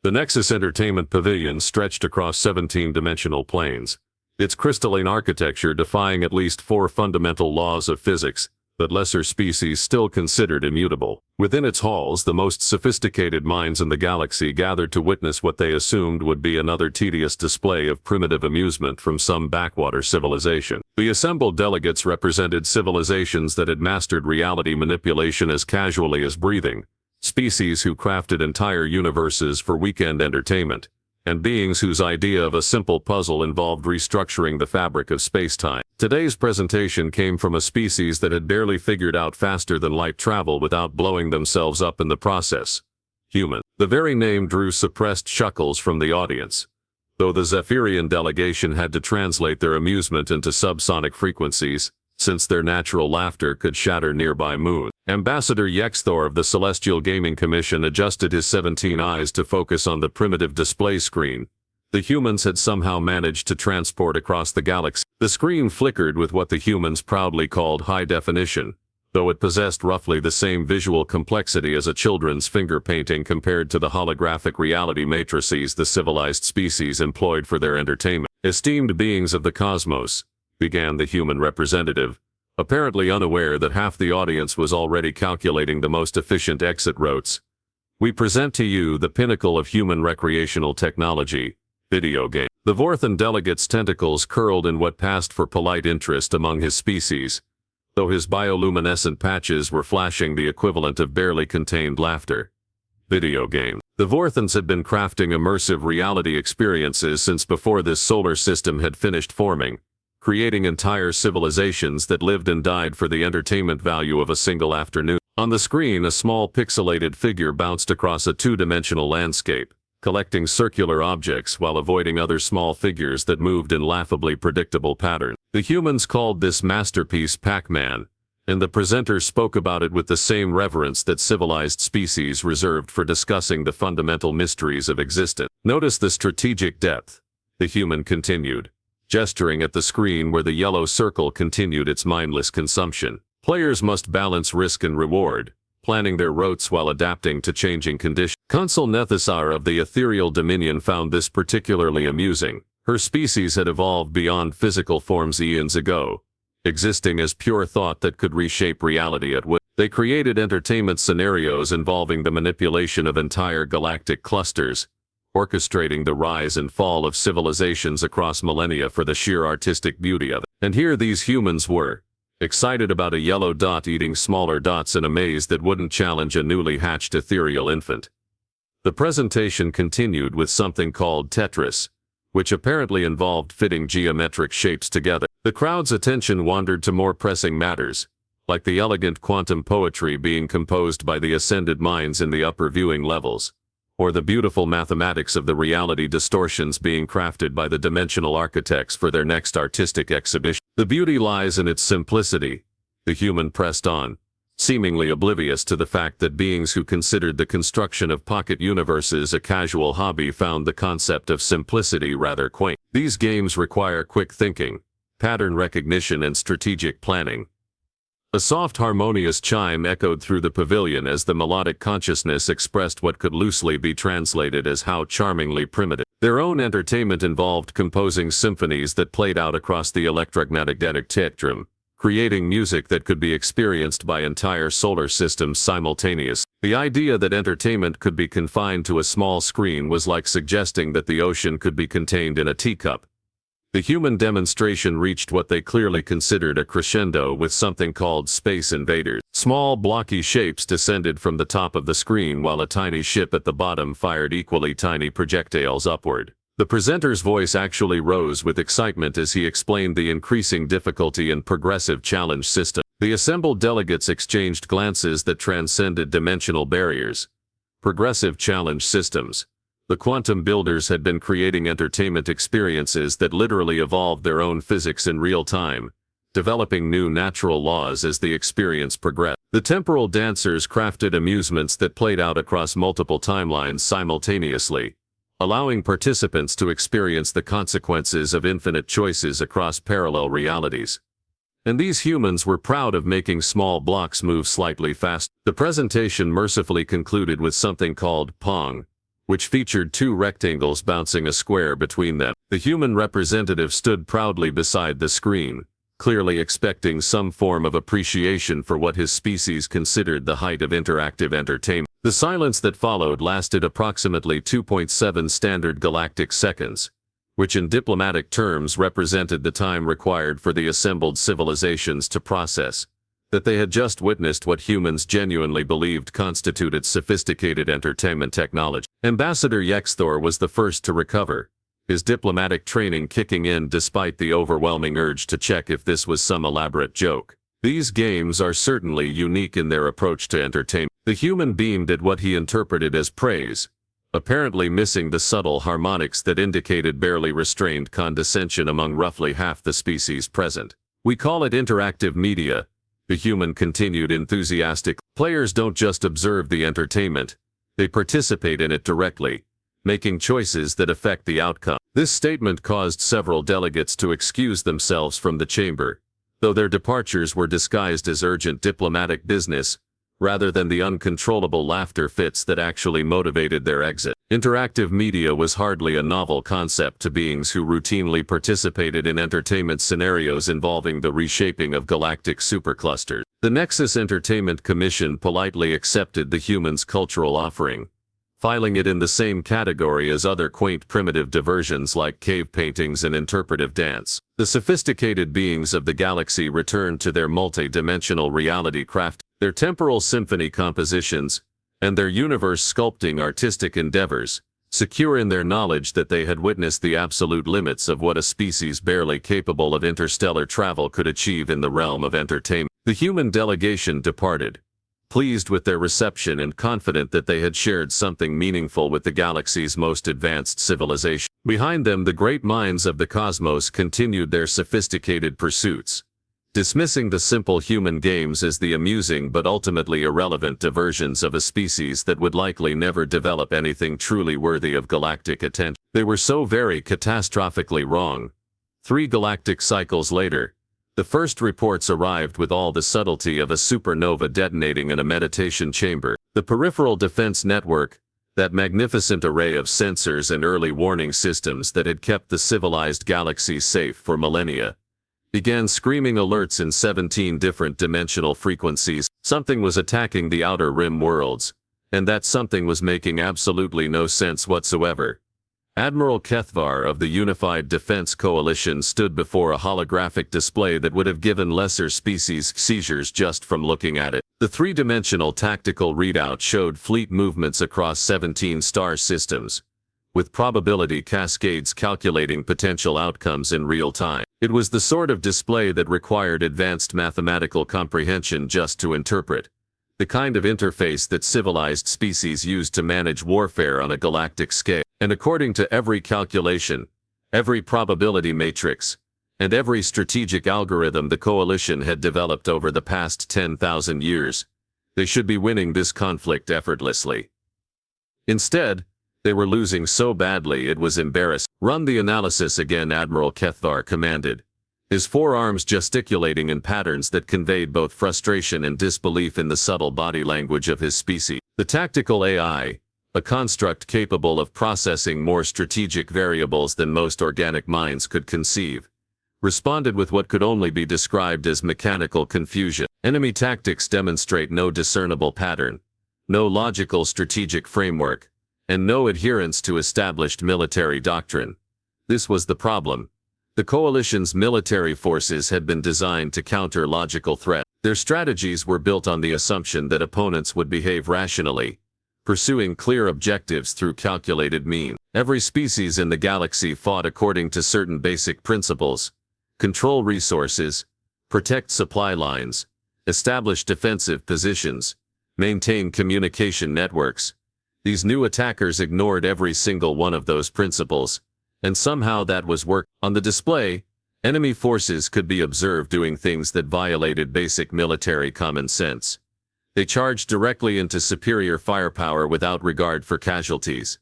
The Nexus Entertainment Pavilion stretched across 17-dimensional planes, its crystalline architecture defying at least 4 fundamental laws of physics that lesser species still considered immutable. Within its halls, the most sophisticated minds in the galaxy gathered to witness what they assumed would be another tedious display of primitive amusement from some backwater civilization. The assembled delegates represented civilizations that had mastered reality manipulation as casually as breathing, species who crafted entire universes for weekend entertainment, and beings whose idea of a simple puzzle involved restructuring the fabric of space-time. Today's presentation came from a species that had barely figured out faster than light travel without blowing themselves up in the process. Human. The very name drew suppressed chuckles from the audience, though the Zephyrian delegation had to translate their amusement into subsonic frequencies, since their natural laughter could shatter nearby moons. Ambassador Yexthor of the Celestial Gaming Commission adjusted his 17 eyes to focus on the primitive display screen. The humans had somehow managed to transport across the galaxy. The screen flickered with what the humans proudly called high definition, though it possessed roughly the same visual complexity as a children's finger painting compared to the holographic reality matrices the civilized species employed for their entertainment. Esteemed beings of the cosmos, began the human representative, apparently unaware that half the audience was already calculating the most efficient exit routes. We present to you the pinnacle of human recreational technology, video game. The Vorthan delegate's tentacles curled in what passed for polite interest among his species, though his bioluminescent patches were flashing the equivalent of barely contained laughter. Video game. The Vorthans had been crafting immersive reality experiences since before this solar system had finished forming, creating entire civilizations that lived and died for the entertainment value of a single afternoon. On the screen, a small pixelated figure bounced across a 2-dimensional landscape, collecting circular objects while avoiding other small figures that moved in laughably predictable patterns. The humans called this masterpiece Pac-Man, and the presenter spoke about it with the same reverence that civilized species reserved for discussing the fundamental mysteries of existence. Notice the strategic depth, the human continued, gesturing at the screen where the yellow circle continued its mindless consumption. Players must balance risk and reward, planning their routes while adapting to changing conditions. Consul Nethasar of the Ethereal Dominion found this particularly amusing. Her species had evolved beyond physical forms eons ago, existing as pure thought that could reshape reality at will. They created entertainment scenarios involving the manipulation of entire galactic clusters, orchestrating the rise and fall of civilizations across millennia for the sheer artistic beauty of it. And here these humans were, excited about a yellow dot eating smaller dots in a maze that wouldn't challenge a newly hatched ethereal infant. The presentation continued with something called Tetris, which apparently involved fitting geometric shapes together. The crowd's attention wandered to more pressing matters, like the elegant quantum poetry being composed by the ascended minds in the upper viewing levels, or the beautiful mathematics of the reality distortions being crafted by the dimensional architects for their next artistic exhibition. The beauty lies in its simplicity, the human pressed on, seemingly oblivious to the fact that beings who considered the construction of pocket universes a casual hobby found the concept of simplicity rather quaint. These games require quick thinking, pattern recognition, and strategic planning. A soft harmonious chime echoed through the pavilion as the melodic consciousness expressed what could loosely be translated as how charmingly primitive. Their own entertainment involved composing symphonies that played out across the electromagnetic spectrum, creating music that could be experienced by entire solar systems simultaneously. The idea that entertainment could be confined to a small screen was like suggesting that the ocean could be contained in a teacup. The human demonstration reached what they clearly considered a crescendo with something called Space Invaders. Small blocky shapes descended from the top of the screen while a tiny ship at the bottom fired equally tiny projectiles upward. The presenter's voice actually rose with excitement as he explained the increasing difficulty and progressive challenge system. The assembled delegates exchanged glances that transcended dimensional barriers. Progressive challenge systems. The quantum builders had been creating entertainment experiences that literally evolved their own physics in real time, developing new natural laws as the experience progressed. The temporal dancers crafted amusements that played out across multiple timelines simultaneously, allowing participants to experience the consequences of infinite choices across parallel realities. And these humans were proud of making small blocks move slightly fast. The presentation mercifully concluded with something called Pong, which featured two rectangles bouncing a square between them. The human representative stood proudly beside the screen, clearly expecting some form of appreciation for what his species considered the height of interactive entertainment. The silence that followed lasted approximately 2.7 standard galactic seconds, which in diplomatic terms represented the time required for the assembled civilizations to process that they had just witnessed what humans genuinely believed constituted sophisticated entertainment technology. Ambassador Yexthor was the first to recover, his diplomatic training kicking in despite the overwhelming urge to check if this was some elaborate joke. These games are certainly unique in their approach to entertainment. The human beamed at what he interpreted as praise, apparently missing the subtle harmonics that indicated barely restrained condescension among roughly half the species present. "We call it interactive media," the human continued enthusiastic. "Players don't just observe the entertainment, they participate in it directly, making choices that affect the outcome." This statement caused several delegates to excuse themselves from the chamber, though their departures were disguised as urgent diplomatic business, rather than the uncontrollable laughter fits that actually motivated their exit. Interactive media was hardly a novel concept to beings who routinely participated in entertainment scenarios involving the reshaping of galactic superclusters. The Nexus Entertainment Commission politely accepted the humans' cultural offering, filing it in the same category as other quaint primitive diversions like cave paintings and interpretive dance. The sophisticated beings of the galaxy returned to their multi-dimensional reality craft, their temporal symphony compositions, and their universe-sculpting artistic endeavors, secure in their knowledge that they had witnessed the absolute limits of what a species barely capable of interstellar travel could achieve in the realm of entertainment. The human delegation departed, pleased with their reception and confident that they had shared something meaningful with the galaxy's most advanced civilization. Behind them, the great minds of the cosmos continued their sophisticated pursuits, dismissing the simple human games as the amusing but ultimately irrelevant diversions of a species that would likely never develop anything truly worthy of galactic attention. They were so very catastrophically wrong. 3 galactic cycles later, the first reports arrived with all the subtlety of a supernova detonating in a meditation chamber. The Peripheral Defense Network, that magnificent array of sensors and early warning systems that had kept the civilized galaxy safe for millennia, began screaming alerts in 17 different dimensional frequencies. Something was attacking the outer rim worlds, and that something was making absolutely no sense whatsoever. Admiral Kethvar of the Unified Defense Coalition stood before a holographic display that would have given lesser species seizures just from looking at it. The three-dimensional tactical readout showed fleet movements across 17 star systems, with probability cascades calculating potential outcomes in real time. It was the sort of display that required advanced mathematical comprehension just to interpret, the kind of interface that civilized species use to manage warfare on a galactic scale. And according to every calculation, every probability matrix, and every strategic algorithm the Coalition had developed over the past 10,000 years, they should be winning this conflict effortlessly. Instead, they were losing so badly it was embarrassing. "Run the analysis again," Admiral Kethvar commanded, his forearms gesticulating in patterns that conveyed both frustration and disbelief in the subtle body language of his species. The tactical AI, a construct capable of processing more strategic variables than most organic minds could conceive, responded with what could only be described as mechanical confusion. Enemy tactics demonstrate no discernible pattern, no logical strategic framework, and no adherence to established military doctrine. This was the problem. The Coalition's military forces had been designed to counter logical threats. Their strategies were built on the assumption that opponents would behave rationally, pursuing clear objectives through calculated means. Every species in the galaxy fought according to certain basic principles: control resources, protect supply lines, establish defensive positions, maintain communication networks. These new attackers ignored every single one of those principles, and somehow that was work. On the display, enemy forces could be observed doing things that violated basic military common sense. They charged directly into superior firepower without regard for casualties.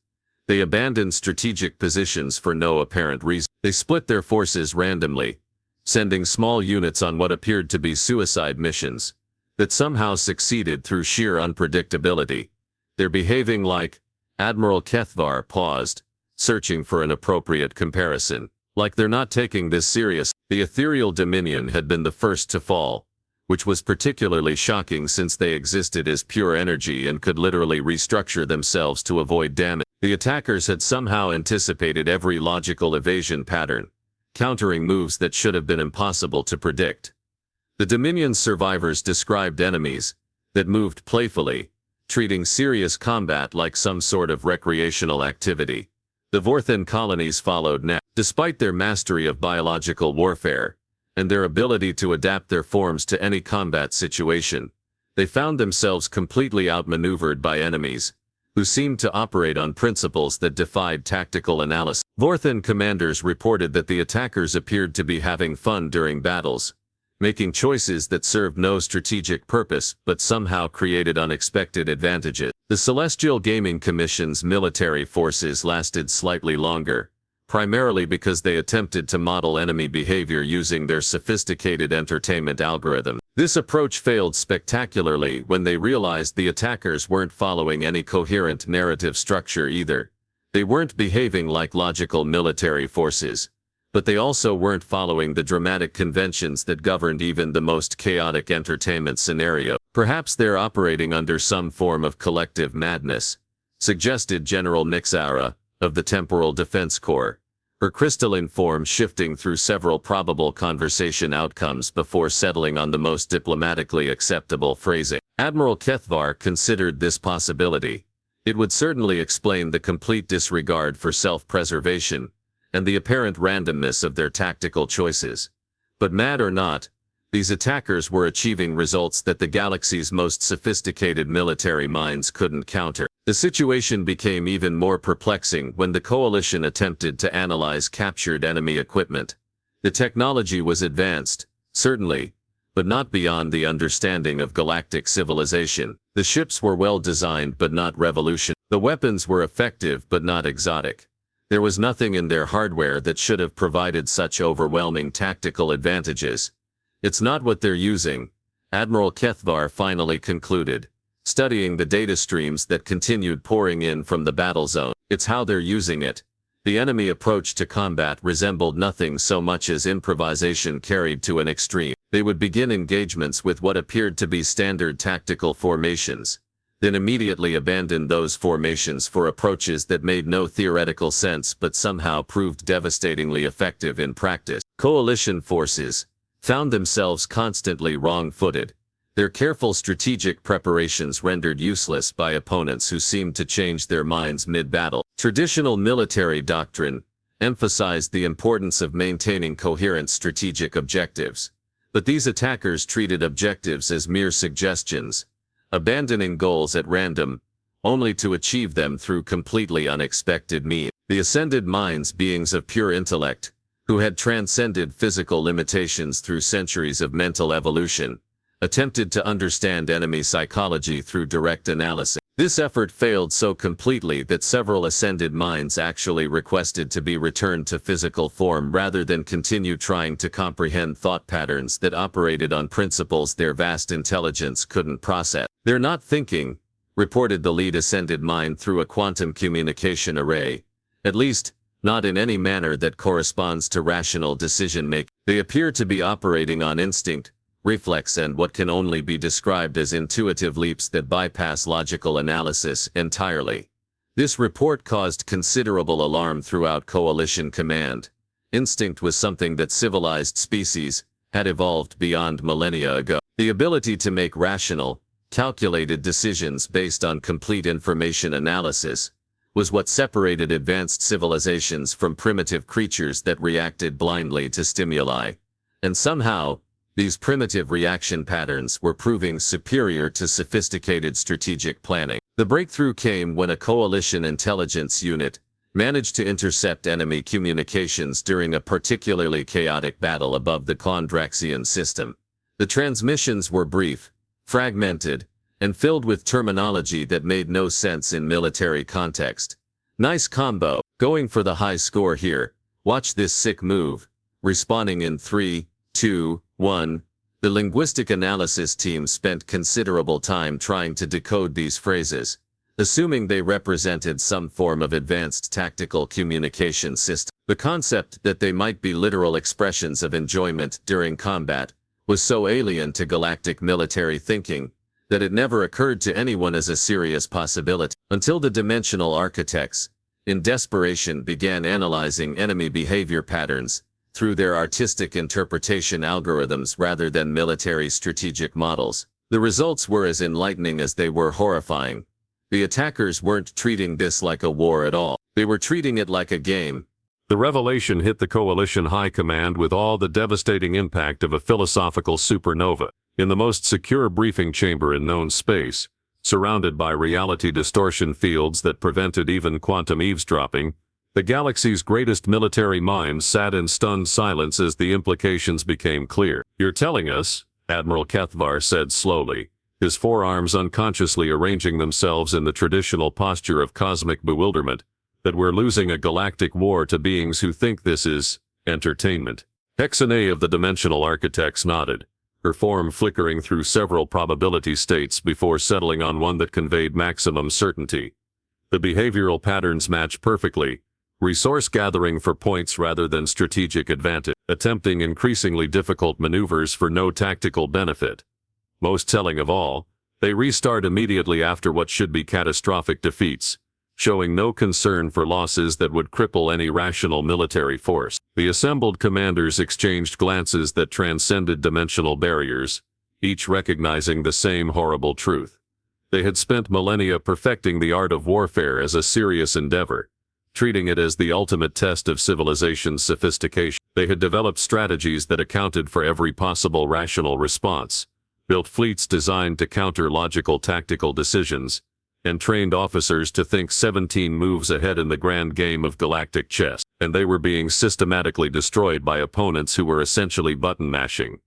They abandoned strategic positions for no apparent reason. They split their forces randomly, sending small units on what appeared to be suicide missions that somehow succeeded through sheer unpredictability. They're behaving like, Admiral Kethvar paused, searching for an appropriate comparison. Like they're not taking this serious. The ethereal Dominion had been the first to fall, which was particularly shocking since they existed as pure energy and could literally restructure themselves to avoid damage. The attackers had somehow anticipated every logical evasion pattern, countering moves that should have been impossible to predict. The Dominion's survivors described enemies that moved playfully, treating serious combat like some sort of recreational activity. The Vorthan colonies followed next. Despite their mastery of biological warfare, and their ability to adapt their forms to any combat situation, they found themselves completely outmaneuvered by enemies, who seemed to operate on principles that defied tactical analysis. Vorthan commanders reported that the attackers appeared to be having fun during battles, making choices that served no strategic purpose but somehow created unexpected advantages. The Celestial Gaming Commission's military forces lasted slightly longer, primarily because they attempted to model enemy behavior using their sophisticated entertainment algorithm. This approach failed spectacularly when they realized the attackers weren't following any coherent narrative structure either. They weren't behaving like logical military forces, but they also weren't following the dramatic conventions that governed even the most chaotic entertainment scenario. Perhaps they're operating under some form of collective madness, suggested General Nixara of the Temporal Defense Corps, her crystalline form shifting through several probable conversation outcomes before settling on the most diplomatically acceptable phrasing. Admiral Kethvar considered this possibility. It would certainly explain the complete disregard for self-preservation and the apparent randomness of their tactical choices. But mad or not, these attackers were achieving results that the galaxy's most sophisticated military minds couldn't counter. The situation became even more perplexing when the Coalition attempted to analyze captured enemy equipment. The technology was advanced, certainly, but not beyond the understanding of galactic civilization. The ships were well designed but not revolutionary. The weapons were effective but not exotic. There was nothing in their hardware that should have provided such overwhelming tactical advantages. It's not what they're using, Admiral Kethvar finally concluded, studying the data streams that continued pouring in from the battle zone. It's how they're using it. The enemy approach to combat resembled nothing so much as improvisation carried to an extreme. They would begin engagements with what appeared to be standard tactical formations, then immediately abandon those formations for approaches that made no theoretical sense but somehow proved devastatingly effective in practice. Coalition forces found themselves constantly wrong-footed, their careful strategic preparations rendered useless by opponents who seemed to change their minds mid-battle. Traditional military doctrine emphasized the importance of maintaining coherent strategic objectives, but these attackers treated objectives as mere suggestions, abandoning goals at random, only to achieve them through completely unexpected means. The ascended minds, beings of pure intellect, who had transcended physical limitations through centuries of mental evolution, attempted to understand enemy psychology through direct analysis. This effort failed so completely that several ascended minds actually requested to be returned to physical form rather than continue trying to comprehend thought patterns that operated on principles their vast intelligence couldn't process. "They're not thinking," reported the lead ascended mind through a quantum communication array. "At least, not in any manner that corresponds to rational decision-making. They appear to be operating on instinct, reflex and what can only be described as intuitive leaps that bypass logical analysis entirely." This report caused considerable alarm throughout Coalition Command. Instinct was something that civilized species had evolved beyond millennia ago. The ability to make rational, calculated decisions based on complete information analysis was what separated advanced civilizations from primitive creatures that reacted blindly to stimuli. And somehow, these primitive reaction patterns were proving superior to sophisticated strategic planning. The breakthrough came when a coalition intelligence unit managed to intercept enemy communications during a particularly chaotic battle above the Kondraxian system. The transmissions were brief, fragmented, and filled with terminology that made no sense in military context. "Nice combo. Going for the high score here. Watch this sick move." Responding in 3, 2, 1. The linguistic analysis team spent considerable time trying to decode these phrases, assuming they represented some form of advanced tactical communication system. The concept that they might be literal expressions of enjoyment during combat was so alien to galactic military thinking that it never occurred to anyone as a serious possibility, until the dimensional architects, in desperation, began analyzing enemy behavior patterns through their artistic interpretation algorithms rather than military strategic models. The results were as enlightening as they were horrifying. The attackers weren't treating this like a war at all. They were treating it like a game. The revelation hit the Coalition High Command with all the devastating impact of a philosophical supernova. In the most secure briefing chamber in known space, surrounded by reality distortion fields that prevented even quantum eavesdropping, the galaxy's greatest military minds sat in stunned silence as the implications became clear. "You're telling us," Admiral Kethvar said slowly, his forearms unconsciously arranging themselves in the traditional posture of cosmic bewilderment, "that we're losing a galactic war to beings who think this is entertainment." Hexane of the Dimensional Architects nodded, her form flickering through several probability states before settling on one that conveyed maximum certainty. The behavioral patterns match perfectly, resource gathering for points rather than strategic advantage, attempting increasingly difficult maneuvers for no tactical benefit. Most telling of all, they restart immediately after what should be catastrophic defeats, showing no concern for losses that would cripple any rational military force. The assembled commanders exchanged glances that transcended dimensional barriers, each recognizing the same horrible truth. They had spent millennia perfecting the art of warfare as a serious endeavor, treating it as the ultimate test of civilization's sophistication. They had developed strategies that accounted for every possible rational response, built fleets designed to counter logical tactical decisions, and trained officers to think 17 moves ahead in the grand game of galactic chess, and they were being systematically destroyed by opponents who were essentially button-mashing.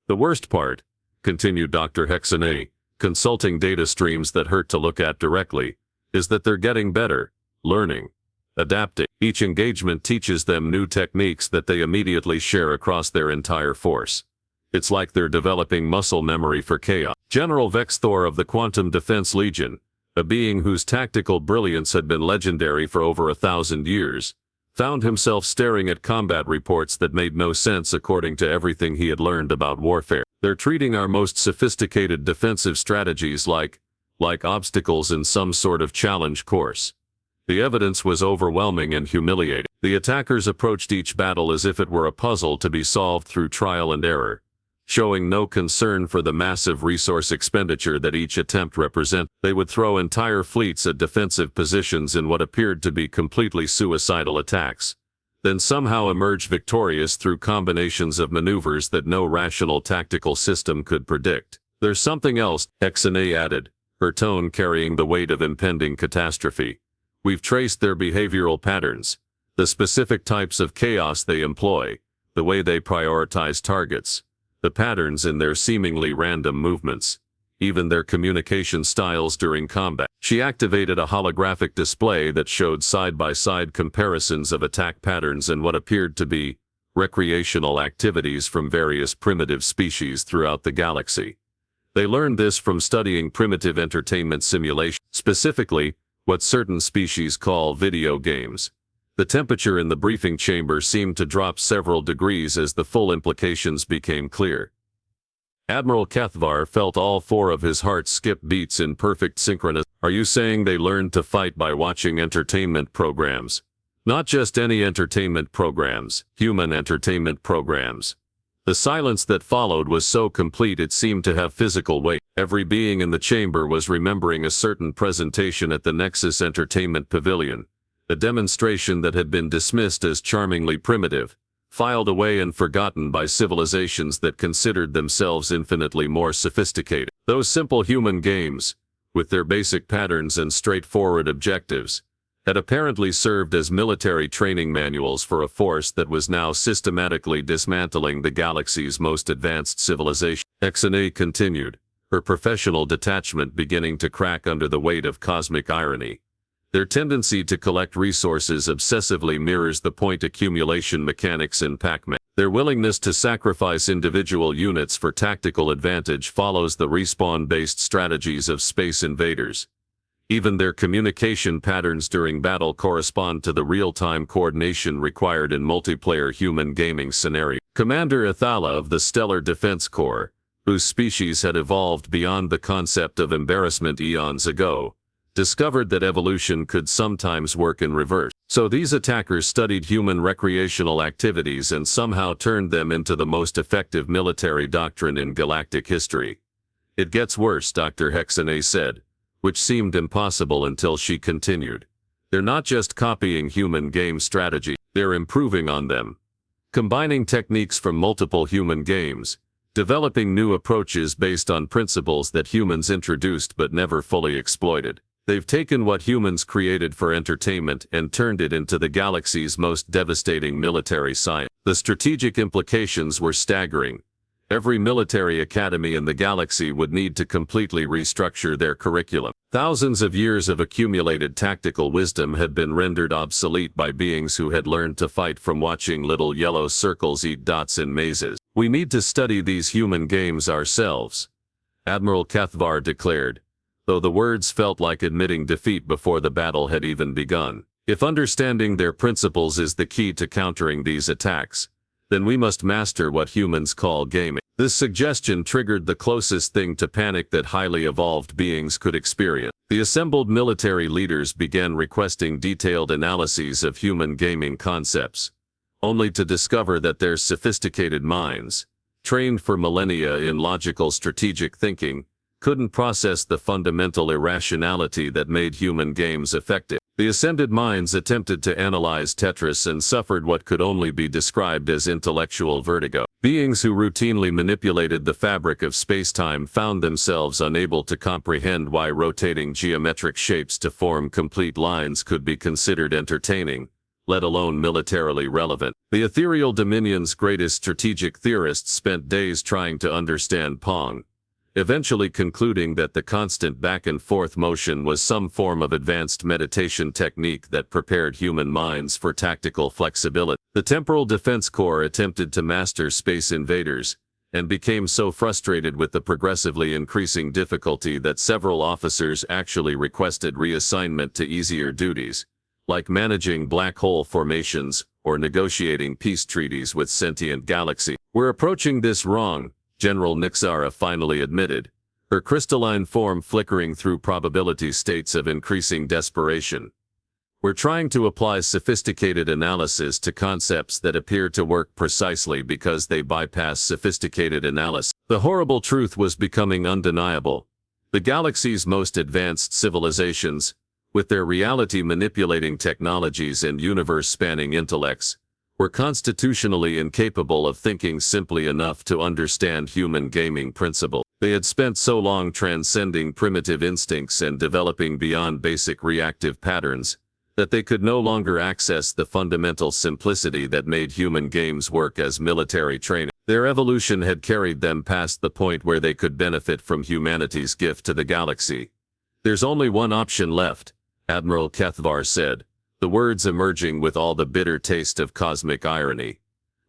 "The worst part," continued Dr. Hexane, consulting data streams that hurt to look at directly, "is that they're getting better, learning, adapting. Each engagement teaches them new techniques that they immediately share across their entire force. It's like they're developing muscle memory for chaos." General Vexthor of the Quantum Defense Legion, a being whose tactical brilliance had been legendary for over 1,000 years, found himself staring at combat reports that made no sense according to everything he had learned about warfare. "They're treating our most sophisticated defensive strategies like obstacles in some sort of challenge course." The evidence was overwhelming and humiliating. The attackers approached each battle as if it were a puzzle to be solved through trial and error, showing no concern for the massive resource expenditure that each attempt represented. They would throw entire fleets at defensive positions in what appeared to be completely suicidal attacks, then somehow emerge victorious through combinations of maneuvers that no rational tactical system could predict. "There's something else," Hexane added, her tone carrying the weight of impending catastrophe. "We've traced their behavioral patterns, the specific types of chaos they employ, the way they prioritize targets, the patterns in their seemingly random movements, even their communication styles during combat." She activated a holographic display that showed side-by-side comparisons of attack patterns and what appeared to be recreational activities from various primitive species throughout the galaxy. They learned this from studying primitive entertainment simulation, specifically what certain species call video games. The temperature in the briefing chamber seemed to drop several degrees as the full implications became clear. Admiral Kethvar felt all four of his heart skip beats in perfect synchronicity. "Are you saying they learned to fight by watching entertainment programs? Not just any entertainment programs, human entertainment programs." The silence that followed was so complete it seemed to have physical weight. Every being in the chamber was remembering a certain presentation at the Nexus Entertainment Pavilion, a demonstration that had been dismissed as charmingly primitive, filed away and forgotten by civilizations that considered themselves infinitely more sophisticated. Those simple human games, with their basic patterns and straightforward objectives, had apparently served as military training manuals for a force that was now systematically dismantling the galaxy's most advanced civilization. Hexane continued, her professional detachment beginning to crack under the weight of cosmic irony. "Their tendency to collect resources obsessively mirrors the point accumulation mechanics in Pac-Man. Their willingness to sacrifice individual units for tactical advantage follows the respawn-based strategies of Space Invaders. Even their communication patterns during battle correspond to the real-time coordination required in multiplayer human gaming scenarios. Commander Athala of the Stellar Defense Corps, whose species had evolved beyond the concept of embarrassment eons ago, discovered that evolution could sometimes work in reverse. So these attackers studied human recreational activities and somehow turned them into the most effective military doctrine in galactic history. It gets worse, Dr. Hexanay said, which seemed impossible until she continued. They're not just copying human game strategy, they're improving on them. Combining techniques from multiple human games, developing new approaches based on principles that humans introduced but never fully exploited. They've taken what humans created for entertainment and turned it into the galaxy's most devastating military science. The strategic implications were staggering. Every military academy in the galaxy would need to completely restructure their curriculum. Thousands of years of accumulated tactical wisdom had been rendered obsolete by beings who had learned to fight from watching little yellow circles eat dots in mazes. We need to study these human games ourselves, Admiral Cathvar declared, though the words felt like admitting defeat before the battle had even begun. If understanding their principles is the key to countering these attacks, then we must master what humans call gaming. This suggestion triggered the closest thing to panic that highly evolved beings could experience. The assembled military leaders began requesting detailed analyses of human gaming concepts, only to discover that their sophisticated minds, trained for millennia in logical strategic thinking, couldn't process the fundamental irrationality that made human games effective. The ascended minds attempted to analyze Tetris and suffered what could only be described as intellectual vertigo. Beings who routinely manipulated the fabric of space-time found themselves unable to comprehend why rotating geometric shapes to form complete lines could be considered entertaining, let alone militarily relevant. The ethereal dominion's greatest strategic theorists spent days trying to understand Pong, eventually concluding that the constant back-and-forth motion was some form of advanced meditation technique that prepared human minds for tactical flexibility. The Temporal Defense Corps attempted to master Space Invaders, and became so frustrated with the progressively increasing difficulty that several officers actually requested reassignment to easier duties, like managing black hole formations or negotiating peace treaties with sentient galaxies. We're approaching this wrong, General Nixara finally admitted, her crystalline form flickering through probability states of increasing desperation. We're trying to apply sophisticated analysis to concepts that appear to work precisely because they bypass sophisticated analysis. The horrible truth was becoming undeniable. The galaxy's most advanced civilizations, with their reality-manipulating technologies and universe-spanning intellects, were constitutionally incapable of thinking simply enough to understand human gaming principles. They had spent so long transcending primitive instincts and developing beyond basic reactive patterns, that they could no longer access the fundamental simplicity that made human games work as military training. Their evolution had carried them past the point where they could benefit from humanity's gift to the galaxy. There's only one option left, Admiral Cathvar said, the words emerging with all the bitter taste of cosmic irony.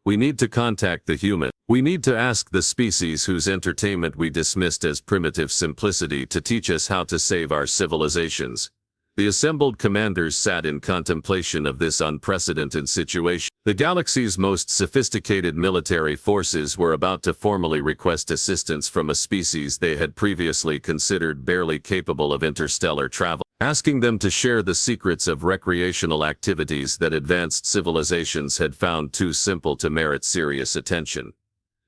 We need to contact the human. We need to ask the species whose entertainment we dismissed as primitive simplicity to teach us how to save our civilizations. The assembled commanders sat in contemplation of this unprecedented situation. The galaxy's most sophisticated military forces were about to formally request assistance from a species they had previously considered barely capable of interstellar travel, asking them to share the secrets of recreational activities that advanced civilizations had found too simple to merit serious attention.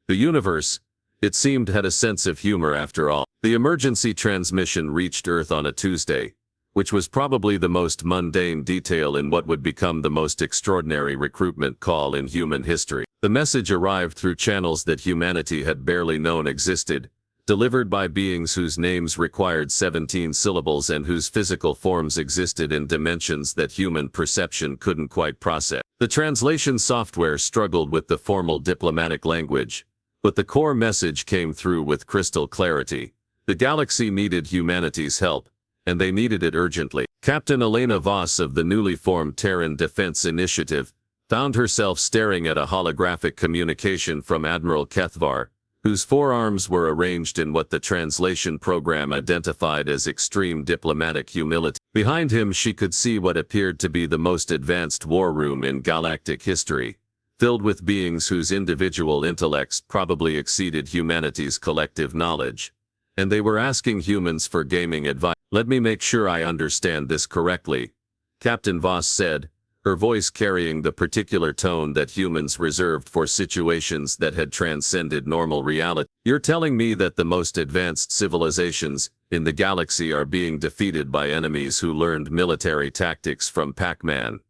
The universe, it seemed, had a sense of humor after all. The emergency transmission reached Earth on a Tuesday, which was probably the most mundane detail in what would become the most extraordinary recruitment call in human history. The message arrived through channels that humanity had barely known existed, delivered by beings whose names required 17 syllables and whose physical forms existed in dimensions that human perception couldn't quite process. The translation software struggled with the formal diplomatic language, but the core message came through with crystal clarity. The galaxy needed humanity's help, and they needed it urgently. Captain Elena Voss of the newly formed Terran Defense Initiative found herself staring at a holographic communication from Admiral Cathvar, whose forearms were arranged in what the translation program identified as extreme diplomatic humility. Behind him she could see what appeared to be the most advanced war room in galactic history, filled with beings whose individual intellects probably exceeded humanity's collective knowledge. And they were asking humans for gaming advice. "Let me make sure I understand this correctly," Captain Voss said, her voice carrying the particular tone that humans reserved for situations that had transcended normal reality. "You're telling me that the most advanced civilizations in the galaxy are being defeated by enemies who learned military tactics from Pac-Man?"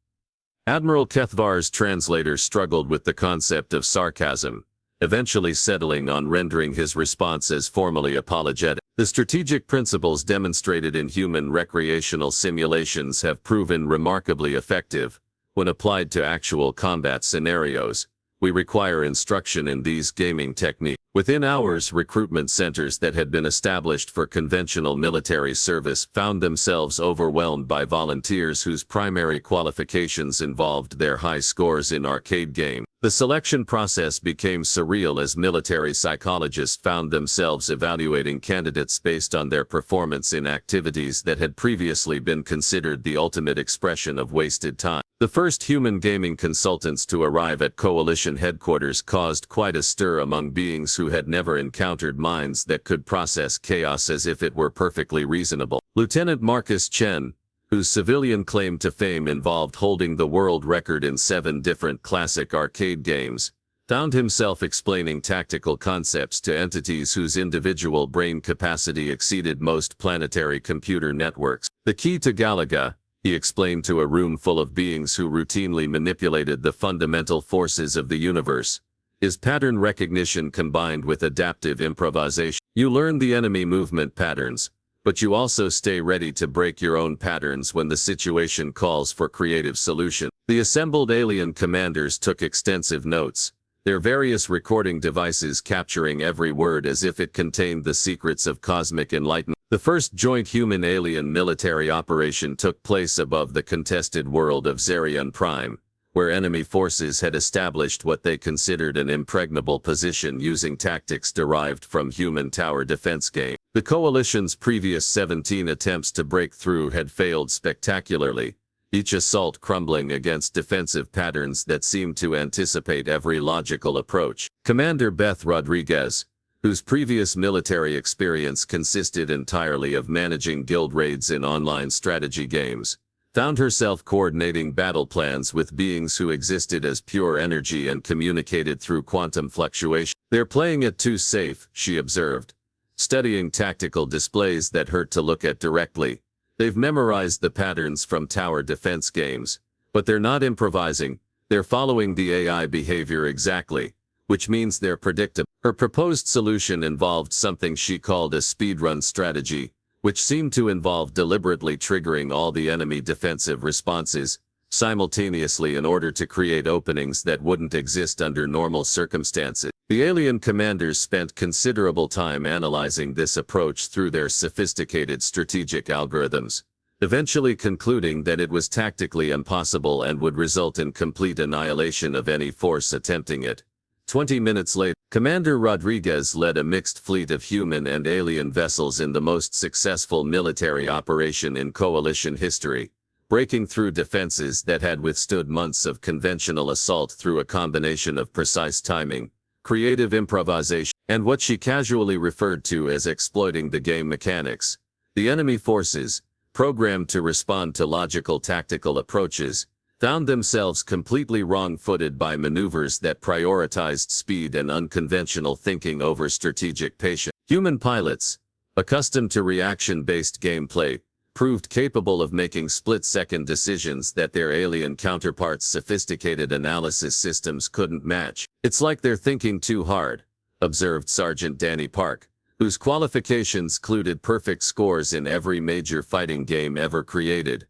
Admiral Kethvar's translator struggled with the concept of sarcasm, eventually settling on rendering his response as formally apologetic. "The strategic principles demonstrated in human recreational simulations have proven remarkably effective. When applied to actual combat scenarios, we require instruction in these gaming techniques." Within hours, recruitment centers that had been established for conventional military service found themselves overwhelmed by volunteers whose primary qualifications involved their high scores in arcade games. The selection process became surreal as military psychologists found themselves evaluating candidates based on their performance in activities that had previously been considered the ultimate expression of wasted time. The first human gaming consultants to arrive at Coalition headquarters caused quite a stir among beings who had never encountered minds that could process chaos as if it were perfectly reasonable. Lieutenant Marcus Chen, whose civilian claim to fame involved holding the world record in 7 different classic arcade games, found himself explaining tactical concepts to entities whose individual brain capacity exceeded most planetary computer networks. "The key to Galaga," he explained to a room full of beings who routinely manipulated the fundamental forces of the universe, "is pattern recognition combined with adaptive improvisation. You learn the enemy movement patterns, but you also stay ready to break your own patterns when the situation calls for creative solution." The assembled alien commanders took extensive notes, their various recording devices capturing every word as if it contained the secrets of cosmic enlightenment. The first joint human-alien military operation took place above the contested world of Zerion Prime, where enemy forces had established what they considered an impregnable position using tactics derived from human tower defense game. The Coalition's previous 17 attempts to break through had failed spectacularly, each assault crumbling against defensive patterns that seemed to anticipate every logical approach. Commander Beth Rodriguez, whose previous military experience consisted entirely of managing guild raids in online strategy games, found herself coordinating battle plans with beings who existed as pure energy and communicated through quantum fluctuation. "They're playing it too safe," she observed, studying tactical displays that hurt to look at directly. "They've memorized the patterns from tower defense games, but they're not improvising, they're following the AI behavior exactly, which means they're predictable." Her proposed solution involved something she called a speedrun strategy, which seemed to involve deliberately triggering all the enemy defensive responses simultaneously in order to create openings that wouldn't exist under normal circumstances. The alien commanders spent considerable time analyzing this approach through their sophisticated strategic algorithms, eventually concluding that it was tactically impossible and would result in complete annihilation of any force attempting it. 20 minutes later, Commander Rodriguez led a mixed fleet of human and alien vessels in the most successful military operation in Coalition history, breaking through defenses that had withstood months of conventional assault through a combination of precise timing, creative improvisation, and what she casually referred to as exploiting the game mechanics. The enemy forces, programmed to respond to logical tactical approaches, found themselves completely wrong-footed by maneuvers that prioritized speed and unconventional thinking over strategic patience. Human pilots, accustomed to reaction-based gameplay, proved capable of making split-second decisions that their alien counterparts' sophisticated analysis systems couldn't match. "It's like they're thinking too hard," observed Sergeant Danny Park, whose qualifications included perfect scores in every major fighting game ever created.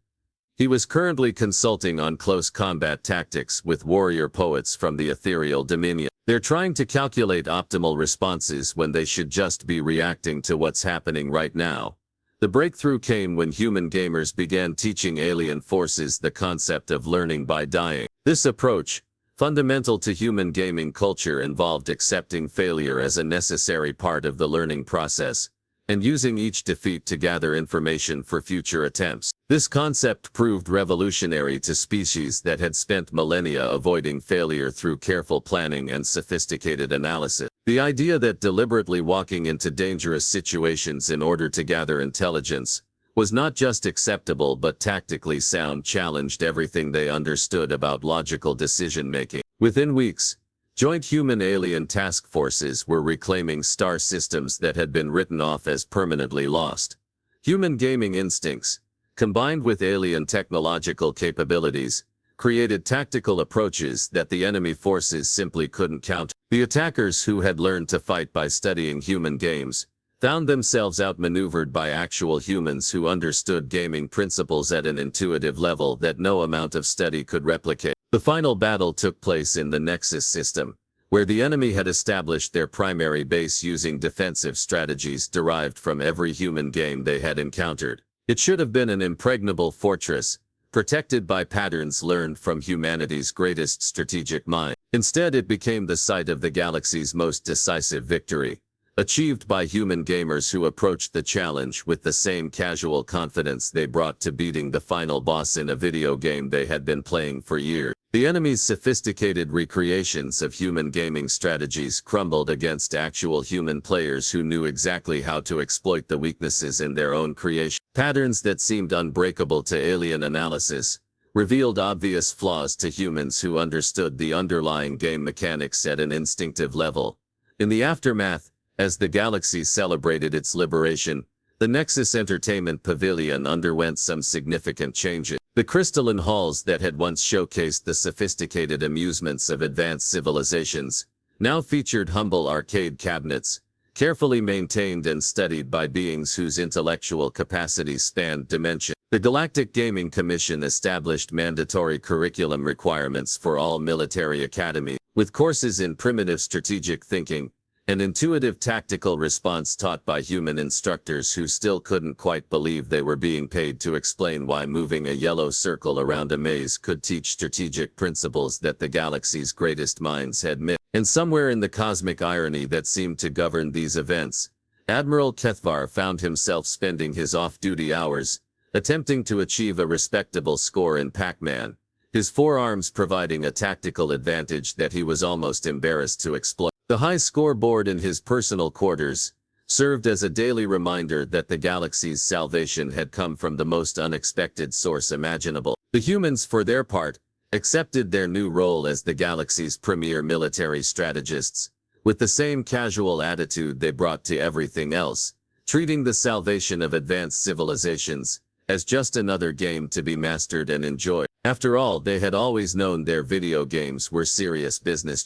He was currently consulting on close combat tactics with warrior poets from the ethereal dominion. "They're trying to calculate optimal responses when they should just be reacting to what's happening right now." The breakthrough came when human gamers began teaching alien forces the concept of learning by dying. This approach, Fundamental to human gaming culture involved accepting failure as a necessary part of the learning process, and using each defeat to gather information for future attempts. This concept proved revolutionary to species that had spent millennia avoiding failure through careful planning and sophisticated analysis. The idea that deliberately walking into dangerous situations in order to gather intelligence was not just acceptable but tactically sound challenged everything they understood about logical decision-making. Within weeks, joint human-alien task forces were reclaiming star systems that had been written off as permanently lost. Human gaming instincts, combined with alien technological capabilities, created tactical approaches that the enemy forces simply couldn't counter. The attackers, who had learned to fight by studying human games, found themselves outmaneuvered by actual humans who understood gaming principles at an intuitive level that no amount of study could replicate. The final battle took place in the Nexus system, where the enemy had established their primary base using defensive strategies derived from every human game they had encountered. It should have been an impregnable fortress, protected by patterns learned from humanity's greatest strategic mind. Instead, it became the site of the galaxy's most decisive victory, achieved by human gamers who approached the challenge with the same casual confidence they brought to beating the final boss in a video game they had been playing for years. The enemy's sophisticated recreations of human gaming strategies crumbled against actual human players who knew exactly how to exploit the weaknesses in their own creation. Patterns that seemed unbreakable to alien analysis revealed obvious flaws to humans who understood the underlying game mechanics at an instinctive level. In the aftermath, as the galaxy celebrated its liberation, the Nexus Entertainment Pavilion underwent some significant changes. The crystalline halls that had once showcased the sophisticated amusements of advanced civilizations now featured humble arcade cabinets, carefully maintained and studied by beings whose intellectual capacities spanned dimensions. The Galactic Gaming Commission established mandatory curriculum requirements for all military academies, with courses in primitive strategic thinking, an intuitive tactical response taught by human instructors who still couldn't quite believe they were being paid to explain why moving a yellow circle around a maze could teach strategic principles that the galaxy's greatest minds had missed. And somewhere in the cosmic irony that seemed to govern these events, Admiral Kethvar found himself spending his off-duty hours attempting to achieve a respectable score in Pac-Man, his forearms providing a tactical advantage that he was almost embarrassed to exploit. The high scoreboard in his personal quarters served as a daily reminder that the galaxy's salvation had come from the most unexpected source imaginable. The humans, for their part, accepted their new role as the galaxy's premier military strategists, with the same casual attitude they brought to everything else, treating the salvation of advanced civilizations as just another game to be mastered and enjoyed. After all, they had always known their video games were serious business.